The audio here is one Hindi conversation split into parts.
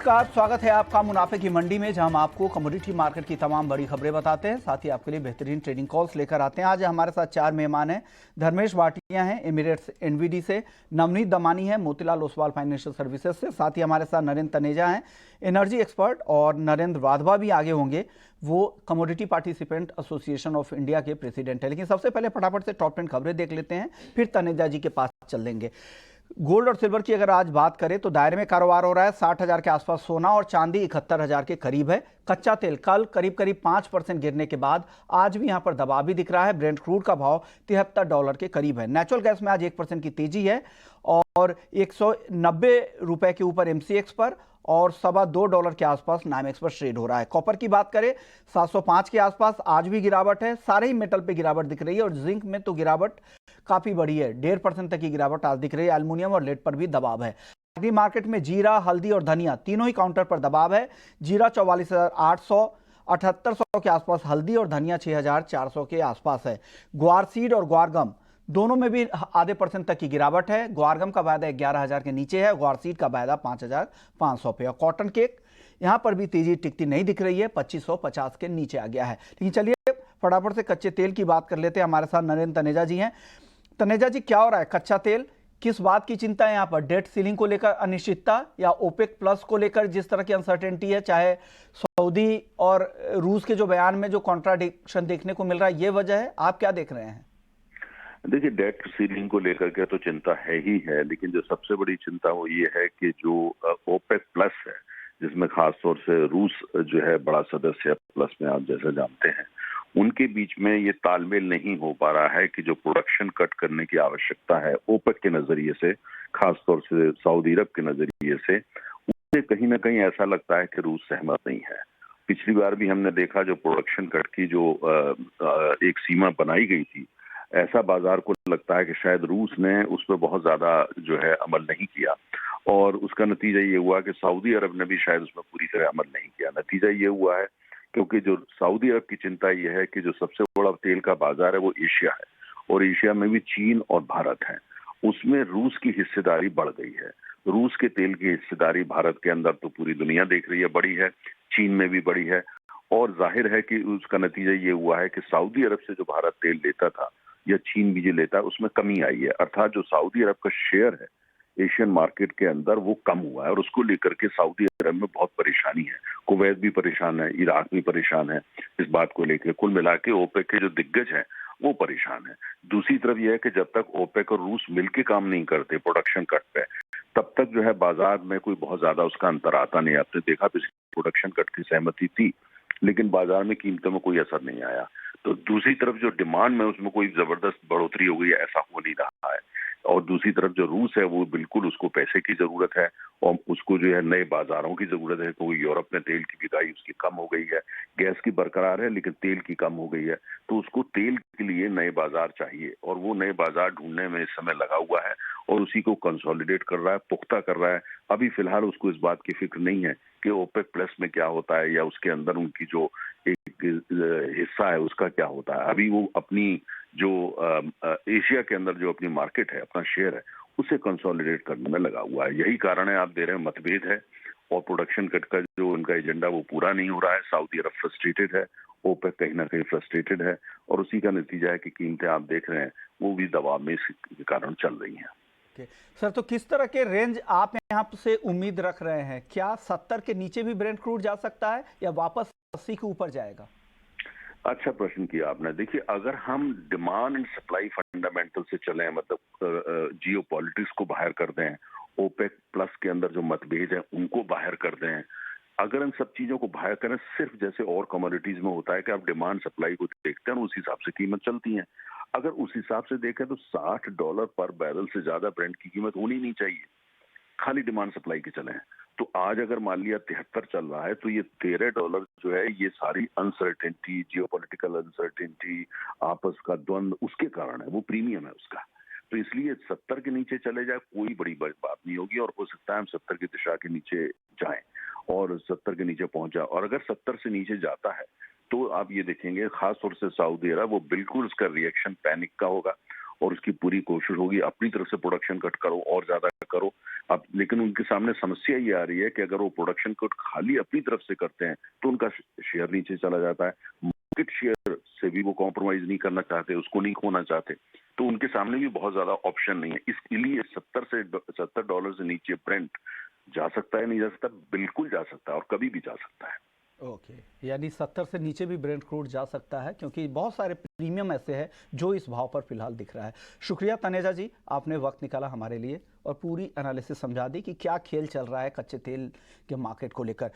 नमस्कार, स्वागत है आपका मुनाफे की मंडी में, जहां हम आपको कमोडिटी मार्केट की तमाम बड़ी खबरें बताते हैं, साथ ही आपके लिए बेहतरीन ट्रेडिंग कॉल्स लेकर आते हैं। आज हमारे साथ 4 मेहमान हैं। धर्मेश भाटिया हैं एमिरेट्स एनवीडी से, नवनीत दमानी है मोतीलाल ओसवाल फाइनेंशियल सर्विसेज से, साथ ही हमारे साथ नरेंद्र तनेजा हैं एनर्जी एक्सपर्ट, और नरेंद्र वाधवा भी आगे होंगे, वो commodity participant association of India के प्रेसिडेंट है। लेकिन सबसे पहले फटाफट से टॉप 10 खबरें देख लेते हैं, फिर तनेजा जी के पास चल देंगे। गोल्ड और सिल्वर की अगर आज बात करें तो दायरे में कारोबार हो रहा है। 60,000 के आसपास सोना और चांदी 71,000 के करीब है। कच्चा तेल कल करीब 5% गिरने के बाद आज भी यहां पर दबाव भी दिख रहा है। ब्रेंट क्रूड का भाव $73 के करीब है। नेचुरल गैस में आज 1% की तेजी है और 190 रुपए के ऊपर एमसीएक्स पर और $2.25 के आसपास नाइमेक्स पर ट्रेड हो रहा है। कॉपर की बात करें 705 के आसपास आज भी गिरावट है। सारे ही मेटल पे गिरावट दिख रही है और जिंक में तो गिरावट काफी बड़ी है, 1.5% तक की गिरावट आज दिख रही है। एल्युमिनियम और लेड पर भी दबाव है। एग्री मार्केट में जीरा, हल्दी और धनिया तीनों ही काउंटर पर दबाव है। जीरा 44,800, 7800 के आसपास हल्दी और धनिया 6,400 के आसपास है। ग्वार सीड और ग्वारगम दोनों में भी आधे % तक की गिरावट है। ग्वारगम का वायदा 11,000 के नीचे है, ग्वार सीड का वायदा 5,500 पे। और कॉटन केक यहां पर भी तेजी टिकती नहीं दिख रही है, 2550 के नीचे आ गया है। लेकिन चलिए फटाफट से कच्चे तेल की बात कर लेते हैं। हमारे साथ नरेंद्र तनेजा जी हैं। तनेजा जी, क्या हो रहा है? कच्चा तेल किस बात की चिंता है यहाँ पर? डेट सीलिंग को लेकर अनिश्चितता या ओपेक प्लस को लेकर जिस तरह की अनसर्टेनिटी है, चाहे सऊदी और रूस के जो बयान में जो कॉन्ट्राडिक्शन देखने को मिल रहा है, ये वजह है? आप क्या देख रहे हैं? देखिए, डेट सीलिंग को लेकर के तो चिंता है ही है, लेकिन जो सबसे बड़ी चिंता वो ये है कि जो ओपेक प्लस है, जिसमें खासतौर से रूस जो है बड़ा सदस्य है प्लस में, आप जैसे जानते हैं, उनके बीच में ये तालमेल नहीं हो पा रहा है कि जो प्रोडक्शन कट करने की आवश्यकता है ओपेक के नजरिए से, खासतौर से सऊदी अरब के नजरिए से, उससे कहीं ना कहीं ऐसा लगता है कि रूस सहमत नहीं है। पिछली बार भी हमने देखा जो प्रोडक्शन कट की जो एक सीमा बनाई गई थी, ऐसा बाजार को लगता है कि शायद रूस ने उस पर बहुत ज्यादा जो है अमल नहीं किया, और उसका नतीजा ये हुआ कि सऊदी अरब ने भी शायद उसमें पूरी तरह अमल नहीं किया। नतीजा ये हुआ है क्योंकि जो सऊदी अरब की चिंता ये है कि जो सबसे बड़ा तेल का बाजार है वो एशिया है, और एशिया में भी चीन और भारत है, उसमें रूस की हिस्सेदारी बढ़ गई है। रूस के तेल की हिस्सेदारी भारत के अंदर तो पूरी दुनिया देख रही है बड़ी है, चीन में भी बड़ी है, और जाहिर है कि उसका नतीजा ये हुआ है कि सऊदी अरब से जो भारत तेल लेता था या चीन भी जो लेता है उसमें कमी आई है, अर्थात जो सऊदी अरब का शेयर है एशियन मार्केट के अंदर वो कम हुआ है, और उसको लेकर के सऊदी अरब में बहुत परेशानी है। कुवैत भी परेशान है, इराक भी परेशान है इस बात को लेकर। कुल मिला के ओपेक के जो दिग्गज हैं वो परेशान है। दूसरी तरफ यह है कि जब तक ओपेक और रूस मिलकर काम नहीं करते प्रोडक्शन कट पे, तब तक जो है बाजार में कोई बहुत ज्यादा उसका अंतर आता नहीं। आपने देखा प्रोडक्शन कट की सहमति थी, लेकिन बाजार में कीमतों में कोई असर नहीं आया। तो दूसरी तरफ जो डिमांड में उसमें कोई जबरदस्त बढ़ोतरी हो गई, ऐसा हो नहीं रहा है। और दूसरी तरफ जो रूस है वो बिल्कुल उसको पैसे की जरूरत है, और उसको जो है नए बाजारों की जरूरत है, क्योंकि यूरोप में तेल की बिकाई उसकी कम हो गई है। गैस की बरकरार है लेकिन तेल की कम हो गई है, तो उसको तेल के लिए नए बाजार चाहिए, और वो नए बाजार ढूंढने में इस समय लगा हुआ है और उसी को कंसोलिडेट कर रहा है, पुख्ता कर रहा है। अभी फिलहाल उसको इस बात की फिक्र नहीं है कि ओपेक प्लस में क्या होता है या उसके अंदर उनकी जो एक हिस्सा है उसका क्या होता है। अभी वो अपनी जो एशिया के अंदर जो अपनी मार्केट है, अपना शेयर है, उसे कंसोलिडेट करने में लगा हुआ है। यही कारण है, आप दे रहे हैं, मतभेद है, और प्रोडक्शन कट का जो उनका एजेंडा वो पूरा नहीं हो रहा है। सऊदी अरब फ्रस्ट्रेटेड है, ओपेक कहीं ना कहीं फ्रस्ट्रेटेड है, और उसी का नतीजा है कि कीमतें आप देख रहे हैं वो भी दबाव में इसके कारण चल रही हैं। सर, तो किस तरह के रेंज आप यहाँ से उम्मीद रख रहे हैं? क्या 70 के नीचे भी ब्रेंट क्रूड जा सकता है या वापस 80 के ऊपर जाएगा? अच्छा प्रश्न किया आपने। देखिए, अगर हम डिमांड एंड सप्लाई फंडामेंटल से चलें, मतलब जियो पॉलिटिक्स को बाहर कर दें, ओपेक प्लस के अंदर जो मतभेद है उनको बाहर कर दें, अगर इन सब चीजों को बाहर करें, सिर्फ जैसे और कमोडिटीज में होता है कि आप डिमांड सप्लाई को देखते हैं उस हिसाब से कीमत चलती है, अगर उस हिसाब से देखें तो $60 पर बैरल से ज्यादा ब्रेंट की कीमत होनी नहीं चाहिए, खाली डिमांड सप्लाई के चले हैं। तो आज अगर मान लिया 73 चल रहा है, तो ये $13 जो है, ये सारी अनसर्टेनिटी, जियोपॉलिटिकल अनसर्टेनिटी, आपस का द्वंद, उसके कारण है, वो प्रीमियम है उसका। तो इसलिए 70 के नीचे चले जाए कोई बड़ी बात नहीं होगी, और हो सकता है हम 70 की दिशा के नीचे जाएं और 70 के नीचे पहुंच जाए। और अगर 70 से नीचे जाता है तो आप ये देखेंगे खासतौर से सऊदी अरब, वो बिल्कुल उसका रिएक्शन पैनिक का होगा, और उसकी पूरी कोशिश होगी, अपनी तरफ से प्रोडक्शन कट करो और ज्यादा करो। अब लेकिन उनके सामने समस्या ये आ रही है कि अगर वो प्रोडक्शन कट खाली अपनी तरफ से करते हैं तो उनका शेयर नीचे चला जाता है। मार्केट शेयर से भी वो कॉम्प्रोमाइज नहीं करना चाहते, उसको नहीं खोना चाहते, तो उनके सामने भी बहुत ज्यादा ऑप्शन नहीं है। इसलिए $70 से नीचे ब्रेंट जा सकता है, नहीं जा सकता? बिल्कुल जा सकता है और कभी भी जा सकता है। ओके, यानी 70 से नीचे भी ब्रेंट क्रूड जा सकता है, क्योंकि बहुत सारे प्रीमियम ऐसे हैं जो इस भाव पर फिलहाल दिख रहा है। शुक्रिया तनेजा जी, आपने वक्त निकाला हमारे लिए और पूरी एनालिसिस समझा दी कि क्या खेल चल रहा है कच्चे तेल के मार्केट को लेकर।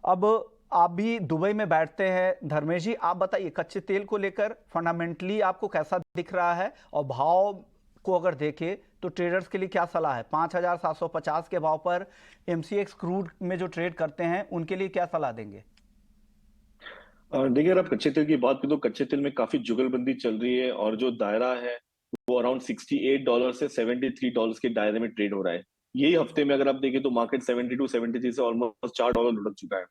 अब आप भी दुबई में बैठते हैं, धर्मेश जी आप बताइए कच्चे तेल को लेकर फंडामेंटली आपको कैसा दिख रहा है, और भाव को अगर देखें तो ट्रेडर्स के लिए क्या सलाह है? 5,750 के भाव पर MCX क्रूड में जो ट्रेड करते हैं उनके लिए क्या सलाह देंगे? देखिए, अगर आप कच्चे तेल की बात करें तो कच्चे तेल में काफी जुगलबंदी चल रही है और जो दायरा है वो अराउंड $68 से $73 के दायरे में ट्रेड हो रहा है। यही हफ्ते में अगर आप देखें तो मार्केट 72 73 से ऑलमोस्ट $4 लुढ़क चुका है।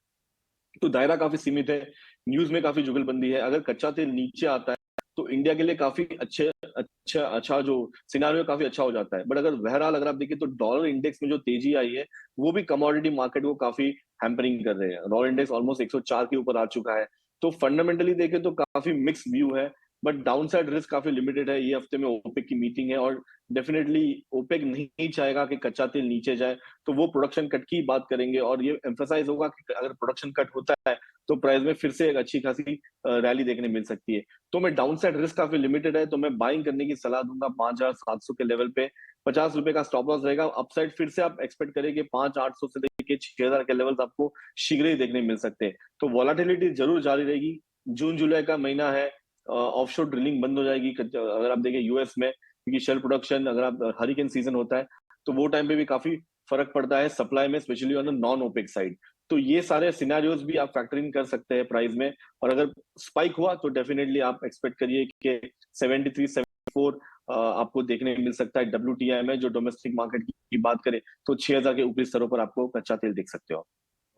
तो दायरा काफी सीमित है। न्यूज में काफी जुगलबंदी है। अगर कच्चा तेल नीचे आता है तो इंडिया के लिए काफी अच्छा जो सिनारियो काफी अच्छा हो जाता है। बट अगर बहरहाल अगर आप देखिए तो डॉलर इंडेक्स में जो तेजी आई है वो भी कमोडिटी मार्केट को काफी हैम्परिंग कर रहे हैं। डॉलर इंडेक्स ऑलमोस्ट 104 के ऊपर आ चुका है। तो फंडामेंटली देखें तो काफी मिक्स व्यू है, बट डाउनसाइड रिस्क काफी लिमिटेड है। ये हफ्ते में ओपेक की मीटिंग है और डेफिनेटली ओपेक नहीं चाहेगा कि कच्चा तेल नीचे जाए, तो वो प्रोडक्शन कट की बात करेंगे और ये एम्फेसाइज होगा कि अगर प्रोडक्शन कट होता है तो प्राइस में फिर से एक अच्छी खासी रैली देखने मिल सकती है। तो मैं डाउनसाइड रिस्क काफी लिमिटेड है, तो मैं बाइंग करने की सलाह दूंगा 5,700 के लेवल पे। ₹50 का स्टॉप लॉस रहेगा। अपसाइड फिर से आप एक्सपेक्ट करें कि 5,800 से लेके 6,000 के लेवल्स आपको शीघ्र ही देखने मिल सकते हैं। तो वॉलेटिलिटी जरूर जारी रहेगी। जून जुलाई का महीना है, ऑफशोर ड्रिलिंग बंद हो जाएगी अगर आप देखें यूएस में, क्योंकि शेल प्रोडक्शन अगर आप हरिकेन सीजन होता है तो वो टाइम पे भी काफी फर्क पड़ता है सप्लाई में, specially on non OPEC side. तो ये सारे सिनेरियोज भी आप फैक्टर इन कर सकते हैं प्राइस में। और अगर स्पाइक हुआ तो डेफिनेटली आप एक्सपेक्ट करिए कि 73 74 आपको देखने मिल सकता है। WTI में जो डोमेस्टिक मार्केट की बात करें तो 6,000 के ऊपरी स्तरों पर आपको कच्चा तेल देख सकते हो।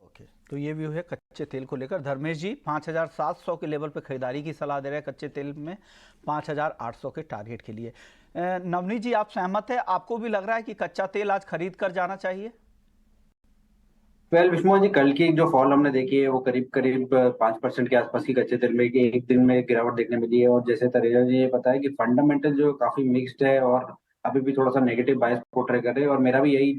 ओके, तो ये व्यू है कच्चे तेल को लेकर। धर्मेश जी 5,700 के लेवल पे खरीदारी की सलाह दे रहे हैं कच्चे तेल में, 5,800 के टारगेट के लिए। नवनीत जी आप सहमत है? आपको भी लग रहा है कि कच्चा तेल आज खरीद कर जाना चाहिए? विष्णु जी, कल की जो फॉल हमने देखी है वो करीब करीब 5% के आसपास की कच्चे तेल में एक दिन में गिरावट देखने मिली है। और जैसे तरेजा जी ये बताया कि फंडामेंटल जो काफी मिक्स्ड है और अभी भी थोड़ा सा नेगेटिव बायस पोर्ट्रे कर रहे हैं, और मेरा भी यही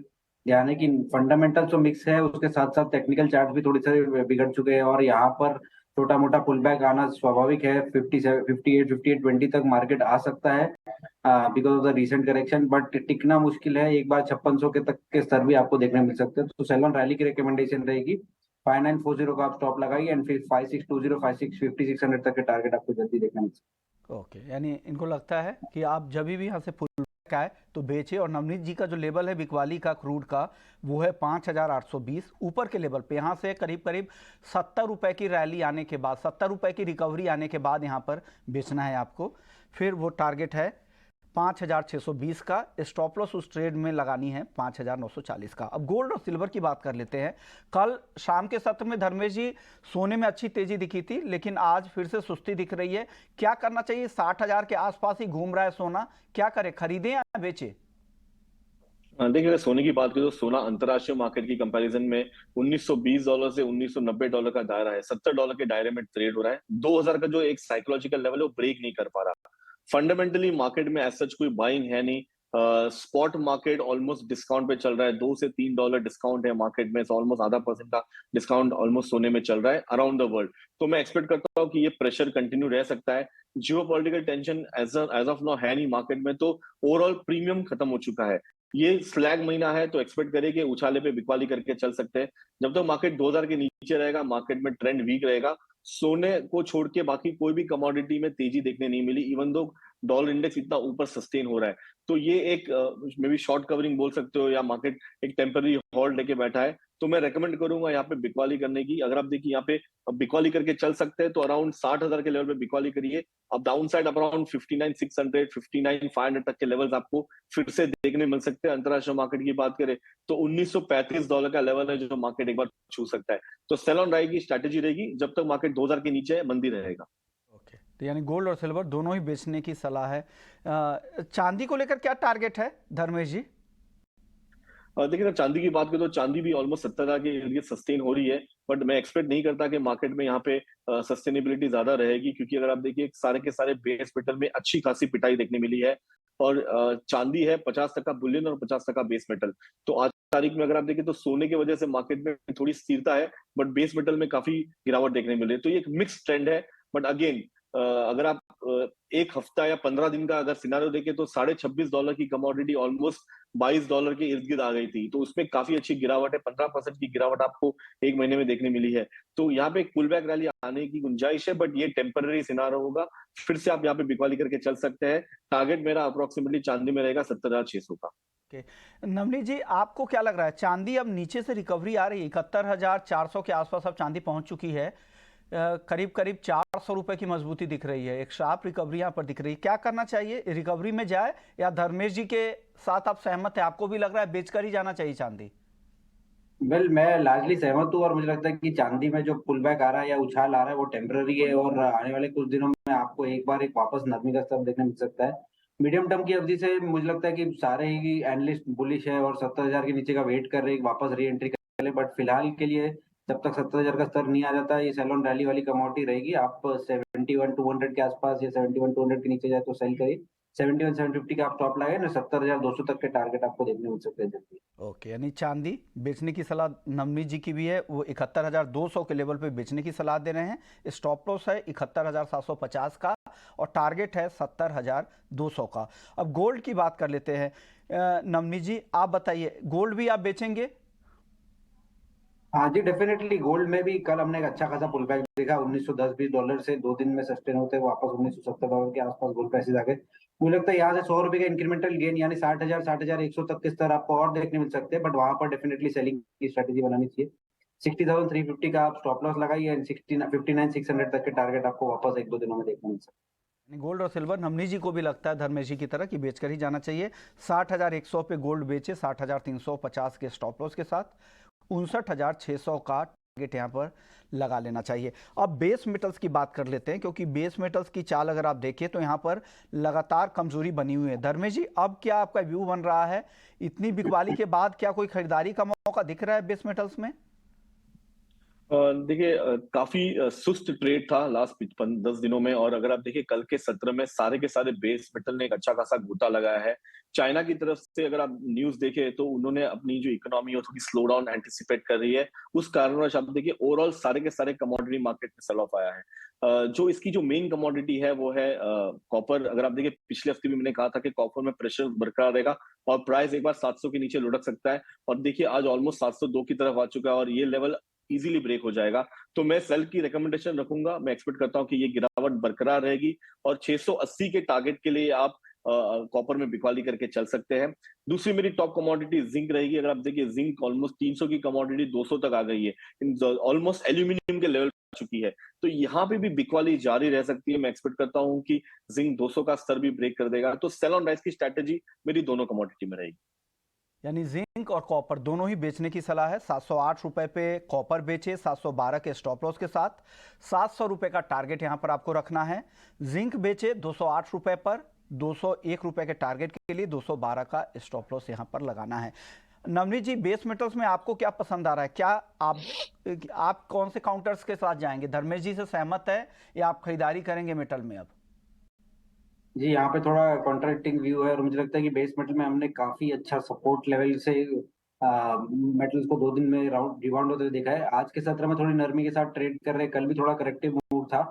ध्यान है कि फंडामेंटल जो मिक्स है उसके साथ साथ टेक्निकल चार्ट भी थोड़ी से बिगड़ चुके हैं और यहाँ पर छोटा मोटा पुल बैक आना स्वाभाविक है। 58 तक मार्केट आ सकता है because of the recent correction, but टिकना मुश्किल है। एक बार 5600 के तक के स्तर भी आपको देखने मिल सकते हैं। तो सेल ऑन रैली की रिकमेंडेशन रहेगी 5940 का आप स्टॉप लगाइए एंड फिर 5620 5600 तक के टारगेट आपको जल्दी देखने मिल सकते हैं। ओके, यानी इनको लगता है कि आप जब भी यहाँ से पुल बैक आए तो बेचे। और नवनीत जी का जो लेवल है बिकवाली का क्रूड का वो है 5,820 ऊपर के लेवल पे। यहाँ से करीब करीब ₹70 की रैली आने के बाद, ₹70 की रिकवरी आने के बाद यहाँ पर बेचना है आपको। फिर वो टारगेट है 5,620 का। स्टॉप लॉस उस ट्रेड में लगानी है 5,940 का। अब गोल्ड और सिल्वर की बात कर लेते हैं। कल शाम के सत्र में धर्मेश जी सोने में अच्छी तेजी दिखी थी, लेकिन आज फिर से सुस्ती दिख रही है। क्या करना चाहिए? 60,000 के आसपास ही घूम रहा है सोना, क्या करें, खरीदें या बेचें? देखिए, अगर सोने की बात करें तो सोना अंतरराष्ट्रीय मार्केट की कंपैरिजन में $1,920 से $1,990 का दायरा है। $70 के दायरे में ट्रेड हो रहा है। 2,000 का जो एक साइकोलॉजिकल लेवल है वो ब्रेक नहीं कर पा रहा। फंडामेंटली मार्केट में एज सच कोई बाइंग है नहीं। स्पॉट मार्केट ऑलमोस्ट डिस्काउंट पे चल रहा है। $2 से $3 डिस्काउंट है मार्केट में, ऑलमोस्ट आधा % का डिस्काउंट ऑलमोस्ट सोने में चल रहा है अराउंड द वर्ल्ड। तो मैं एक्सपेक्ट करता हूँ कि ये प्रेशर कंटिन्यू रह सकता है। Geopolitical tension as of now है नहीं मार्केट में, तो ओवरऑल प्रीमियम खत्म हो चुका है। ये स्लैग महीना है तो एक्सपेक्ट करें कि उछाले पे बिकवाली करके चल सकते हैं। जब तक मार्केट 2000 के नीचे रहेगा, मार्केट में ट्रेंड वीक रहेगा। सोने को छोड़ के बाकी कोई भी कमोडिटी में तेजी देखने नहीं मिली, इवन दो डॉलर इंडेक्स इतना ऊपर सस्टेन हो रहा है। तो ये एक मे बी शॉर्ट कवरिंग बोल सकते हो, या मार्केट एक टेम्पररी होल्ड लेके बैठा है। तो मैं रेकमेंड करूंगा यहाँ पे बिकवाली करने की। अगर आप देखिए यहाँ पे बिकवाली करके चल सकते हैं तो अराउंड 60,000 के लेवल पे बिकवाली करिए। अब डाउन साइड अराउंड 59,600 59,500 तक के लेवल्स आपको फिर से देखने मिल सकते हैं। अंतरराष्ट्रीय मार्केट की बात करें तो $1,935 का लेवल है जो मार्केट एक बार छू सकता है। तो सेल ऑन राइट की स्ट्रेटेजी रहेगी। जब तक मार्केट 2000 के नीचे है, मंदी रहेगा। ओके, तो यानी गोल्ड और सिल्वर दोनों ही बेचने की सलाह है। चांदी को लेकर क्या टारगेट है धर्मेश जी? देखिए ना, चांदी की बात करें तो चांदी भी ऑलमोस्ट 70,000 के इर्द गिर्द सस्टेन हो रही है। बट मैं एक्सपेक्ट नहीं करता कि मार्केट में यहाँ पे सस्टेनेबिलिटी ज्यादा रहेगी, क्योंकि अगर आप देखिए सारे के सारे बेस मेटल में अच्छी खासी पिटाई देखने मिली है। और चांदी है 50% बुलियन और 50% बेस मेटल। तो आज की तारीख में अगर आप देखें तो सोने की वजह से मार्केट में थोड़ी स्थिरता है, बट बेस मेटल में काफी गिरावट देखने मिली है। तो ये एक मिक्स ट्रेंड है। बट अगेन, अगर आप एक हफ्ता या 15 दिन का अगर सिनारियो देखें तो $26.5 की कमोडिटी ऑलमोस्ट $22 के इर्द गिर्द आ गई थी। तो उसमें काफी अच्छी गिरावट है, 15% की गिरावट आपको एक महीने में देखने मिली है। तो यहाँ पे एक पुल बैक रैली आने की गुंजाइश है, बट ये टेम्पररी सिनारियो होगा। फिर से आप यहाँ पे बिकवाली करके चल सकते हैं। टारगेट मेरा अप्रोक्सीमेटली चांदी में रहेगा 70,600 का। ओके, नवनीत जी आपको क्या लग रहा है, चांदी अब नीचे से रिकवरी आ रही है? 71,400 के आसपास अब चांदी पहुंच चुकी है। करीब करीब 400 रुपए की मजबूती दिख रही है, एक शार्प रिकवरी यहाँ पर दिख रही है। क्या करना चाहिए, रिकवरी में जाए या धर्मेश जी के साथ आप सहमत है, आपको भी लग रहा है बेचकर ही जाना चाहिए चांदी? वेल, मैं लार्जली सहमत हूँ और मुझे लगता है कि चांदी में जो पुल बैक आ रहा है या उछाल आ रहा है वो टेम्पररी है और आने वाले कुछ दिनों में आपको एक बार एक वापस नरमी का स्तर देखने मिल सकता है। मीडियम टर्म की अवधि से मुझे लगता है कि सारे ही एनालिस्ट बुलिश है और 70,000 के नीचे का वेट कर रहे हैं कि वापस री एंट्री कर ले। बट फिलहाल के लिए जब तक 70,000 का स्तर नहीं आ जाता ये सेल ऑन रैली वाली कमोडिटी रहेगी। आप 71,200 के आसपास या 71,200 के नीचे जाए तो सेल करिए। 71,750 का आप स्टॉप लगाए ना, 70,200 तक के टारगेट आपको देखने मिल सकते हैं जल्दी। ओके, यानी चांदी बेचने की सलाह नवनीत जी की भी है, वो 71,200 के लेवल पे बेचने की सलाह दे रहे हैं। स्टॉप लॉस है 71,750 का और टारगेट है 70,200 का। अब गोल्ड की बात कर लेते हैं। नवनीत जी आप बताइए, गोल्ड भी आप बेचेंगे? हाँ जी, डेफिनेटली गोल्ड में भी कल हमने एक अच्छा खासा पुल बैक देखा। $1910-20 से 2 दिन में सस्टेन होते हुए वापस $1970 के आसपास गोल्ड प्राइसेस आ गए। मुझे लगता है यहाँ से ₹100 का इंक्रीमेंटल गेन यानी 60,000 60,100 तक के स्तर आपको और देखने मिल सकते हैं। बट वहां पर डेफिनेटली सेलिंग की स्ट्रेटेजी बनानी चाहिए। 60,350 का आप स्टॉप लॉस लगाइए एंड 59,600 तक के टारगेट आपको वापस एक दो दिनों में देखने मिल सकते हैं। यानी गोल्ड और सिल्वर नवनीत जी को भी लगता है धर्मेश जी की तरह कि बेचकर ही जाना चाहिए। 60,100 पे गोल्ड बेचे, 60,350 के स्टॉप लॉस के साथ 59,600 का टारगेट यहाँ पर लगा लेना चाहिए। अब बेस मेटल्स की बात कर लेते हैं, क्योंकि बेस मेटल्स की चाल अगर आप देखें तो यहाँ पर लगातार कमजोरी बनी हुई है। धर्मेश जी अब क्या आपका व्यू बन रहा है, इतनी बिकवाली के बाद क्या कोई खरीदारी का मौका दिख रहा है बेस मेटल्स में? देखिए, काफी सुस्त ट्रेड था लास्ट 10 दिनों में। और अगर आप देखिए कल के सत्र में सारे के सारे बेस मेटल ने एक अच्छा खासा घूटा लगाया है। चाइना की तरफ से अगर आप न्यूज देखें तो उन्होंने अपनी जो इकोनॉमी है थोड़ी स्लो डाउन एंटिसिपेट कर रही है। उस कारणवश आप देखिए ओवरऑल सारे के सारे कमोडिटी मार्केट में सेल ऑफ आया है। जो इसकी जो मेन कमोडिटी है वो है कॉपर। अगर आप देखिए पिछले हफ्ते भी मैंने कहा था कि कॉपर में प्रेशर बरकरार रहेगा और प्राइस एक बार 700 के नीचे लुढ़क सकता है। और देखिए आज ऑलमोस्ट 702 की तरफ आ चुका है और ये लेवल इजीली ब्रेक हो जाएगा। तो मैं सेल की रिकमेंडेशन रखूंगा। मैं एक्सपेक्ट करता हूं कि ये गिरावट बरकरार रहेगी और 680 के टारगेट के लिए आप कॉपर में बिकवाली करके चल सकते हैं। दूसरी मेरी टॉप कमोडिटी जिंक रहेगी। अगर आप देखिए जिंक ऑलमोस्ट 300 की कमोडिटी 200 तक आ गई है, ऑलमोस्ट एल्यूमिनियम के लेवल आ चुकी है। तो यहाँ पे भी बिकवाली जारी रह सकती है। मैं एक्सपेक्ट करता हूँ कि जिंक 200 का स्तर भी ब्रेक कर देगा। तो सेल ऑन राइज की स्ट्रैटेजी मेरी दोनों कमोडिटी में रहेगी। यानी जिंक और कॉपर दोनों ही बेचने की सलाह है। 708 रुपए पे कॉपर बेचे 712 के स्टॉप लॉस के साथ। 700 रुपए का टारगेट यहां पर आपको रखना है। जिंक बेचे 208 रुपए पर, 201 रुपए के टारगेट के लिए 212 का स्टॉप लॉस यहां पर लगाना है। नवनीत जी बेस मेटल्स में आपको क्या पसंद आ रहा है? क्या आप कौन से काउंटर्स के साथ जाएंगे? धर्मेश जी से सहमत है या आप खरीदारी करेंगे मेटल में अब? जी, यहाँ पे थोड़ा कॉन्ट्रैक्टिंग व्यू है और मुझे लगता है कि बेस मेटल में हमने काफी अच्छा सपोर्ट लेवल से मेटल्स को 2 दिन में राउंड रिबाउंड होते हुए देखा है। आज के सत्र में थोड़ी नरमी के साथ ट्रेड कर रहे हैं, कल भी थोड़ा करेक्टिव मूव था।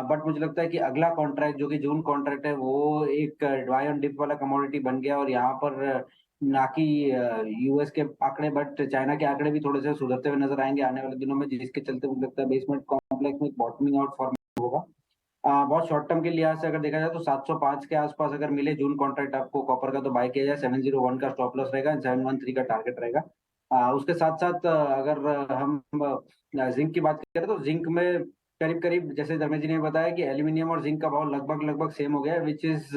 बट मुझे लगता है कि अगला कॉन्ट्रैक्ट जो कि जून कॉन्ट्रैक्ट है वो एक बाय ऑन डिप वाला कमोडिटी बन गया और यहाँ पर ना कि यूएस के आंकड़े बट चाइना के आंकड़े भी थोड़े से सुधरते हुए नजर आएंगे आने वाले दिनों में, जिसके चलते मुझे लगता है बेसमेंट कॉम्प्लेक्स में बॉटमिंग आउट फॉर्मेट होगा। बहुत शॉर्ट टर्म के लिहाज से अगर देखा जाए तो 705 के आसपास अगर मिले जून कॉन्ट्रैक्ट आपको कॉपर का तो बाय किया जाए। 701 का स्टॉप लॉस रहेगा, 713 का टारगेट रहेगा। उसके साथ साथ अगर हम जिंक की बात करें तो जिंक में करीब करीब जैसे धर्मेश जी ने बताया कि एल्यूमिनियम और जिंक का भाव लगभग लगभग सेम हो गया है, विच इज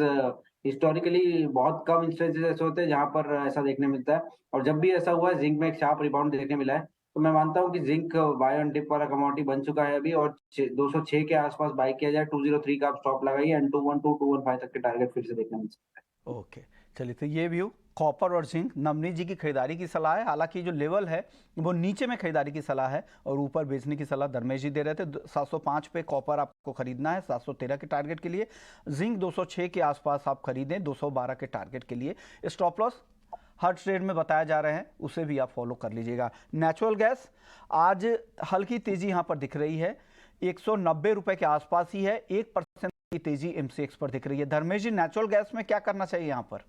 हिस्टोरिकली बहुत कम इंस्टेंसेस ऐसे होते हैं जहां पर ऐसा देखने मिलता है। और जब भी ऐसा हुआ है जिंक में एक शार्प रिबाउंड देखने मिला है। तो मैं मानता हूँ कि जिंक बाय ऑन डिप वाला कमोडिटी बन चुका है अभी, और 206 के आसपास बाय किया जाए। 203 का आप स्टॉप लगाइए एंड 212 215 तक के टारगेट फिर से देखने मिल सकता है। ओके, चलिए, तो ये व्यू कॉपर और जिंक, नवनीत जी की खरीदारी की सलाह है। हालांकि जो लेवल है वो नीचे में खरीदारी की सलाह है और ऊपर बेचने की सलाह धर्मेश जी दे रहे थे। 705 पे कॉपर आपको खरीदना है 713 के टारगेट के लिए, जिंक 206 के आसपास आप खरीदें 212 के टारगेट के लिए। स्टॉप लॉस हर ट्रेड में बताया जा रहे हैं, उसे भी आप फॉलो कर लीजिएगा। नेचुरल गैस आज हल्की तेजी यहाँ पर दिख रही है, 190 रुपए के आसपास ही है, 1% की तेजी MCX पर दिख रही है। धर्मेश जी, नेचुरल गैस में क्या करना चाहिए यहाँ पर?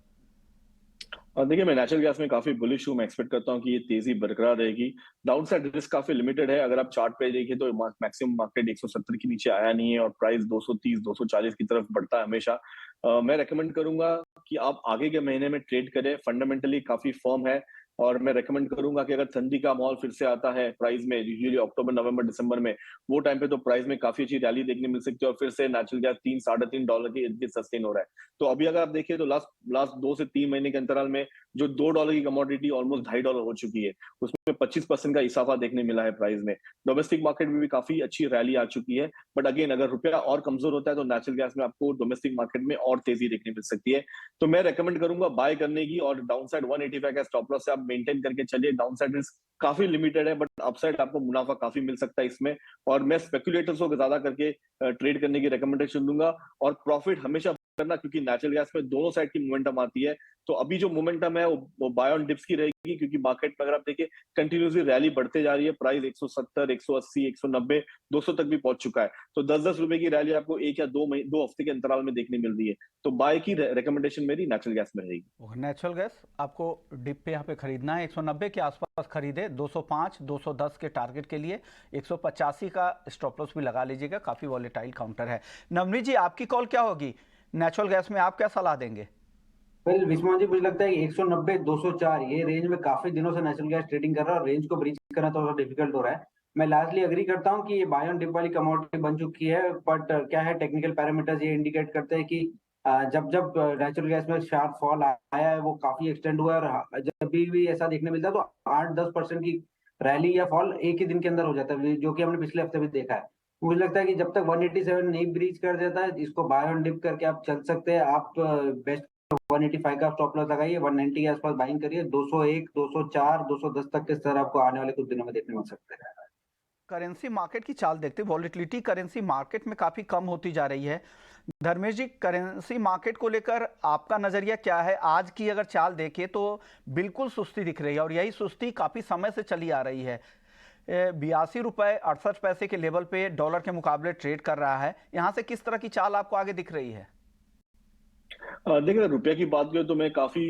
और देखिए, मैं नेचुरल गैस में काफी बुलिश हूँ। मैं एक्सपेक्ट करता हूँ कि ये तेजी बरकरार रहेगी। डाउनसाइड रिस्क काफी लिमिटेड है। अगर आप चार्ट पे देखिए तो मैक्सिमम मार्केट 170 के नीचे आया नहीं है और प्राइस 230 240 की तरफ बढ़ता है हमेशा। मैं रेकमेंड करूंगा कि आप आगे के महीने में ट्रेड करें। फंडामेंटली काफी फर्म है और मैं रेकमेंड करूंगा कि अगर ठंडी का माहौल फिर से आता है प्राइस में, यूजुअली अक्टूबर नवंबर दिसंबर में, वो टाइम पे तो प्राइस में काफी अच्छी रैली देखने मिल सकती है और फिर से नेचुरल गैस $3 $3.5 के इर्द गिर्द सस्टेन हो रहा है। तो अभी अगर आप देखिए तो लास्ट 2 से 3 महीने के अंतराल में जो $2 की कमोडिटी ऑलमोस्ट $2.5 हो चुकी है, उसमें 25% का इजाफा देखने मिला है प्राइस में। डोमेस्टिक मार्केट में भी काफी अच्छी रैली आ चुकी है। बट अगेन, अगर रुपया और कमजोर होता है तो नेचुरल गैस में आपको डोमेस्टिक मार्केट में और तेजी देखने मिल सकती है। तो मैं रेकमेंड करूंगा बाय करने की, और डाउनसाइड 185 का स्टॉप लॉस से आप मेंटेन करके चलिए। डाउनसाइड रिस्क काफी लिमिटेड है बट अपसाइड आपको मुनाफा काफी मिल सकता है इसमें। और मैं स्पेकुलेटर्स को ज्यादा करके ट्रेड करने की रिकमेंडेशन दूंगा और प्रॉफिट हमेशा करना, क्योंकि नेचुरल गैस में दोनों साइड की मोमेंटम आती है। तो अभी जो मोमेंटम है वो बाय ऑन डिप्स की रहेगी, क्योंकि मार्केट में अगर आप देखिए कंटिन्यूसली रैली बढ़ते जा रही है। प्राइस 170 180 190 200 तक भी पहुंच चुका है। तो 10-10 रुपए की रैली आपको 1 या 2 हफ्ते के अंतराल में देखने मिल रही है। तो बाय की रिकमेंडेशन मेरी नेचुरल गैस में रहेगी। नेचुरल गैस आपको डिप पे यहाँ पे खरीदना है, 190 के आसपास खरीदे, 205 210 के टारगेट के लिए 185 का स्टॉप लॉस भी लगा लीजिएगा। काफी वॉलेटाइल काउंटर है। नवनीत जी, आपकी कॉल क्या होगी नेचुरल गैस में, आप क्या सलाह देंगे? वेल विस्मान जी, मुझे लगता है कि 190 204 ये रेंज में काफी दिनों से नेचुरल गैस ट्रेडिंग कर रहा है और रेंज को ब्रीच करना थोड़ा डिफिकल्ट हो रहा है। मैं लार्जली एग्री करता हूं कि ये बाय ऑन डिप वाली कमोडिटी बन चुकी है, बट क्या है, टेक्निकल पैरामीटर्स ये इंडिकेट करते हैं कि जब जब नेचुरल गैस में शार्प फॉल आया है वो काफी एक्सटेंड हुआ है, और जब भी ऐसा देखने मिलता है तो 8-10% की रैली या फॉल एक ही दिन के अंदर हो जाता है, जो कि हमने पिछले हफ्ते भी देखा है। मुझे लगता है कि जब तक 187 नहीं ब्रीच कर देता है, इसको बाय ऑन डिप करके आप चल सकते हैं। आप बेस्ट 185 का स्टॉप लॉस लगाइए, 190 के आसपास बाइंग करिए। 201 204 210 तक के स्तर आपको आने वाले कुछ दिनों में देखने मिल सकते हैं। करेंसी मार्केट की चाल देखते, वॉलेटिलिटी करेंसी मार्केट में काफी कम होती जा रही है। धर्मेश जी, करेंसी मार्केट को लेकर आपका नजरिया क्या है? आज की अगर चाल देखें तो बिल्कुल सुस्ती दिख रही है और यही सुस्ती काफी समय से चली आ रही है। 82.68 के लेवल पे डॉलर के मुकाबले ट्रेड कर रहा है। यहाँ से किस तरह की चाल आपको आगे दिख रही है? देखिए, रुपया की बात करें तो मैं काफी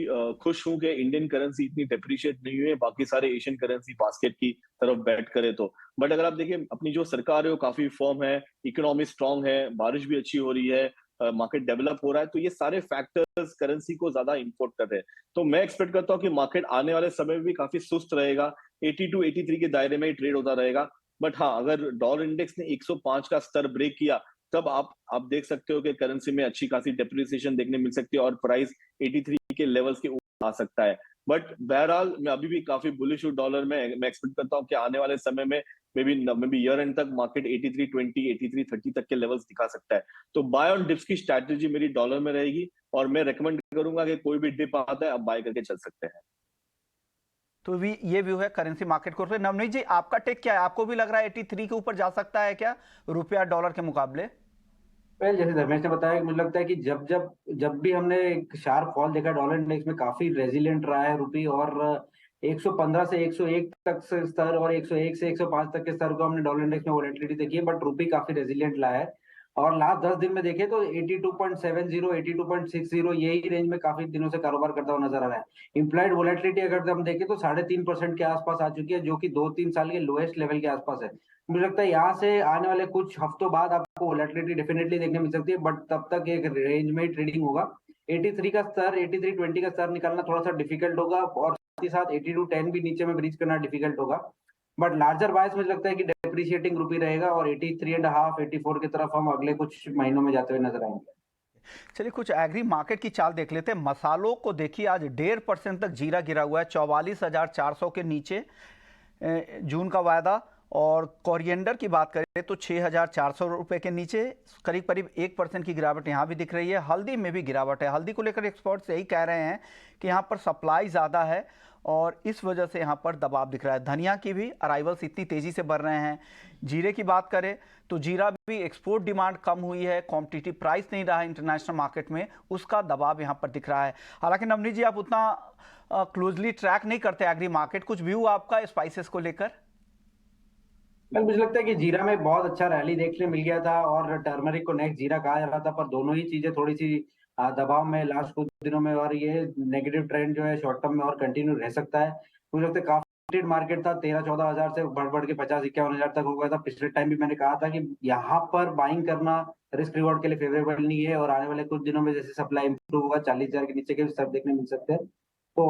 खुश हूं कि इंडियन करेंसी इतनी डेप्रिशिएट नहीं हुई है बाकी सारे एशियन करेंसी बास्केट की तरफ बैट करे तो। बट अगर आप देखिए, अपनी जो सरकार है वो काफी फर्म है, इकोनॉमी स्ट्रांग है, बारिश भी अच्छी हो रही है, मार्केट डेवलप हो रहा है। तो ये सारे फैक्टर्स करेंसी को ज्यादा इंपोर्ट कर रहे हैं। तो मैं एक्सपेक्ट करता हूँ कि मार्केट आने वाले समय में भी काफी सुस्त रहेगा, 82 83 के दायरे में ही ट्रेड होता रहेगा। बट हाँ, अगर डॉलर इंडेक्स ने 105 का स्तर ब्रेक किया तब आप देख सकते हो कि करेंसी में अच्छी खासी डेप्रिसिएशन देखने मिल सकती है और प्राइस 83 के लेवल्स के ऊपर आ सकता है। बट बहरहाल मैं अभी भी काफी बुलिश हूँ डॉलर में। मैं एक्सपेक्ट करता हूँ कि आने वाले समय में मे बी ईयर एंड तक मार्केट 83.20 83.30 तक के लेवल्स दिखा सकता है। तो बाय ऑन डिप्स की स्ट्रैटेजी मेरी डॉलर में रहेगी और मैं रेकमेंड करूंगा कि कोई भी डिप आता है आप बाय करके चल सकते हैं। तो भी ये व्यू है करेंसी मार्केट को। नवनीत जी, आपका टेक क्या है? आपको भी लग रहा है 83 के ऊपर जा सकता है क्या रुपया डॉलर के मुकाबले? वेल जैसे धर्मेश ने बताया, मुझे लगता है कि जब भी हमने एक शार्प फॉल देखा डॉलर इंडेक्स में, काफी रेजिलिएंट रहा है रुपी, और 115 से 101 तक से स्तर और 101 से 105 तक के स्तर को हमने डॉलर इंडेक्स में वोलेटिलिटी देखी है, बट रुपी काफी रेजिलिएंट रहा है। और लास्ट 10 दिन में देखें तो 82.70 82.60 यही रेंज में काफी दिनों से कारोबार करता हुआ नजर आ रहा है। इम्प्लाइड वोलेटिलिटी अगर हम देखें तो 3.5% के आसपास आ चुकी है, जो कि 2-3 साल के लोएस्ट लेवल के आसपास है। मुझे लगता है यहाँ से आने वाले कुछ हफ्तों बाद आपको वोलेटिलिटी डेफिनेटली देखने मिल सकती है, बट तब तक एक रेंज में ट्रेडिंग होगा। 83 का स्तर 83.20 का स्तर निकालना थोड़ा सा डिफिकल्ट होगा और साथ ही साथ 82.10 भी नीचे में ब्रीच करना डिफिकल्ट होगा। बट लार्जर बायस मुझे लगता है कि डेप्रिशिएटिंग रुपी रहेगा और 83.5 84 की तरफ हम अगले कुछ महीनों में जाते हुए नजर आएंगे। चलिए, कुछ एग्री मार्केट की चाल देख लेते हैं। मसालों को देखिए, आज 1.5% तक जीरा गिरा हुआ है, 44,400 के नीचे। जून का वायदा। और कोरिएंडर की बात करें तो 6,400 रुपये के नीचे, करीब करीब 1% की गिरावट यहाँ भी दिख रही है। हल्दी में भी गिरावट है। हल्दी को लेकर एक्सपर्ट्स यही कह रहे हैं कि यहाँ पर सप्लाई ज़्यादा है और इस वजह से यहाँ पर दबाव दिख रहा है। धनिया की भी अराइवल्स इतनी तेज़ी से बढ़ रहे हैं। जीरे की बात करें तो जीरा भी एक्सपोर्ट डिमांड कम हुई है, कॉम्पिटिटिव प्राइस नहीं रहा इंटरनेशनल मार्केट में, उसका दबाव यहाँ पर दिख रहा है। हालांकि नवनीत जी, आप उतना क्लोजली ट्रैक नहीं करते एग्री मार्केट, कुछ व्यू आपका स्पाइसेस को लेकर? मुझे लगता है कि जीरा में बहुत अच्छा रैली देखने मिल गया था और टर्मरिक को नेक्स्ट जीरा कहा जा रहा था, पर दोनों ही चीजें थोड़ी सी दबाव में लास्ट कुछ दिनों में, और ये नेगेटिव ट्रेंड जो है शॉर्ट टर्म में और कंटिन्यू रह सकता है। मुझे लगता है काफी मार्केट था, 13-14 हजार से बढ़ के 50-51 हजार तक हो गया था। पिछले टाइम भी मैंने कहा था कि यहाँ पर बाइंग करना रिस्क रिवॉर्ड के लिए फेवरेबल नहीं है, और आने वाले कुछ दिनों में जैसे सप्लाई इंप्रूव होगा 40 हजार के नीचे के स्तर देखने मिल सकते हैं। तो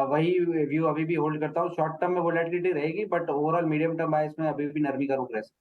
वही व्यू अभी भी होल्ड करता हूँ। शॉर्ट टर्म में वोलेटिलिटी रहेगी, बट ओवरऑल मीडियम टर्म बायस में अभी भी नरमी का रुख रह सकता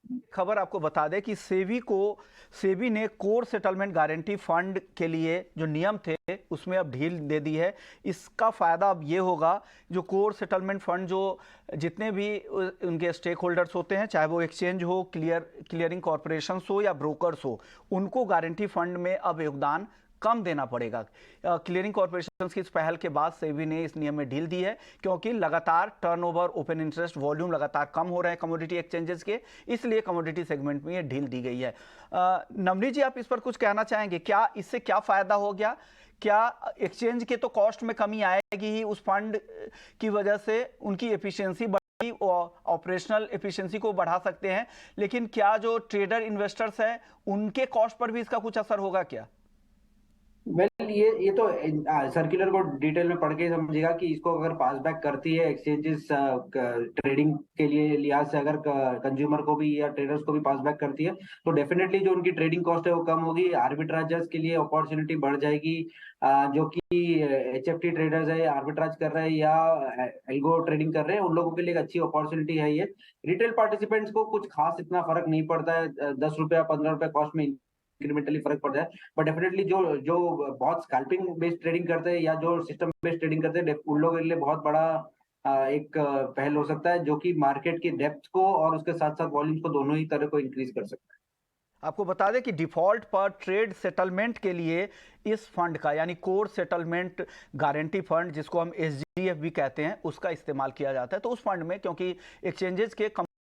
है। खबर आपको बता दें कि सेबी ने कोर सेटलमेंट गारंटी फंड के लिए जो नियम थे उसमें अब ढील दे दी है। इसका फायदा अब ये होगा, जो कोर सेटलमेंट फंड जो जितने भी उनके स्टेक होल्डर्स होते हैं, चाहे वो एक्सचेंज हो, क्लियरिंग कॉरपोरेशंस हो या ब्रोकर्स हो, उनको गारंटी फंड में अब योगदान कम देना पड़ेगा। क्लियरिंग कॉर्पोरेशन की इस पहल के बाद सेबी ने इस नियम में ढील दी है, क्योंकि लगातार टर्नओवर, ओपन इंटरेस्ट, वॉल्यूम लगातार कम हो रहे हैं कमोडिटी एक्सचेंजेस के, इसलिए कमोडिटी सेगमेंट में ये ढील दी गई है। नवनीत जी, आप इस पर कुछ कहना चाहेंगे? क्या इससे क्या फायदा हो गया? क्या एक्सचेंज के तो कॉस्ट में कमी आएगी ही, उस फंड की वजह से उनकी एफिशिएंसी बढ़ी, ऑपरेशनल एफिशिएंसी को बढ़ा सकते हैं, लेकिन क्या जो ट्रेडर इन्वेस्टर्स हैं उनके कॉस्ट पर भी इसका कुछ असर होगा क्या? वेल, ये तो सर्कुलर को डिटेल में पढ़ के समझेगा कि इसको अगर पास बैक करती है एक्सचेंजेस ट्रेडिंग के लिए लिहाज से, अगर कंज्यूमर को भी या ट्रेडर्स को भी पास बैक करती है, तो डेफिनेटली जो उनकी ट्रेडिंग कॉस्ट है वो कम होगी। आर्बिट्राजर्स के लिए अपॉर्चुनिटी बढ़ जाएगी, जो कि एचएफटी ट्रेडर्स है, आर्बिट्राज कर रहे हैं या एल्गो ट्रेडिंग कर रहे हैं, उन लोगों के लिए एक अच्छी अपॉर्चुनिटी है ये। रिटेल पार्टिसिपेंट्स को कुछ खास इतना फर्क नहीं पड़ता है, 10 रुपया 15 रुपया कॉस्ट में इंक्रीमेंटली फर्क पड़ जाए, बट डेफिनेटली जो बहुत स्कैल्पिंग बेस्ड ट्रेडिंग करते हैं या जो सिस्टम बेस्ड ट्रेडिंग करते हैं, उन लोगों के लिए बहुत बड़ा एक पहल हो सकता है, जो कि मार्केट की डेप्थ को और उसके साथ साथ वॉल्यूम्स को दोनों ही तरह को इंक्रीज कर सकता है। आपको बता दें कि डिफॉल्ट पर ट्रेड सेटलमेंट के लिए इस फंड का, यानी कोर सेटलमेंट गारंटी फंड, जिसको हम एसजीएफ भी कहते हैं, उसका इस्तेमाल किया जाता है। तो उस फंड में क्योंकि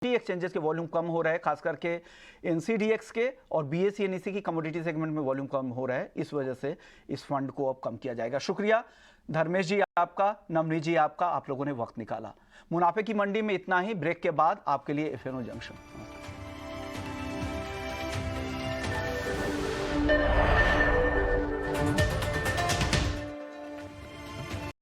एक्सचेंजेस के वॉल्यूम कम हो रहा है, खास करके एनसीडीएक्स के और बीएसई एनईसी की कमोडिटी सेगमेंट में वॉल्यूम कम हो रहा है, इस वजह से इस फंड को अब कम किया जाएगा। शुक्रिया धर्मेश जी आपका, नवनीत जी आपका, आप लोगों ने वक्त निकाला। मुनाफे की मंडी में इतना ही। ब्रेक के बाद आपके लिए एफएनओ जंक्शन।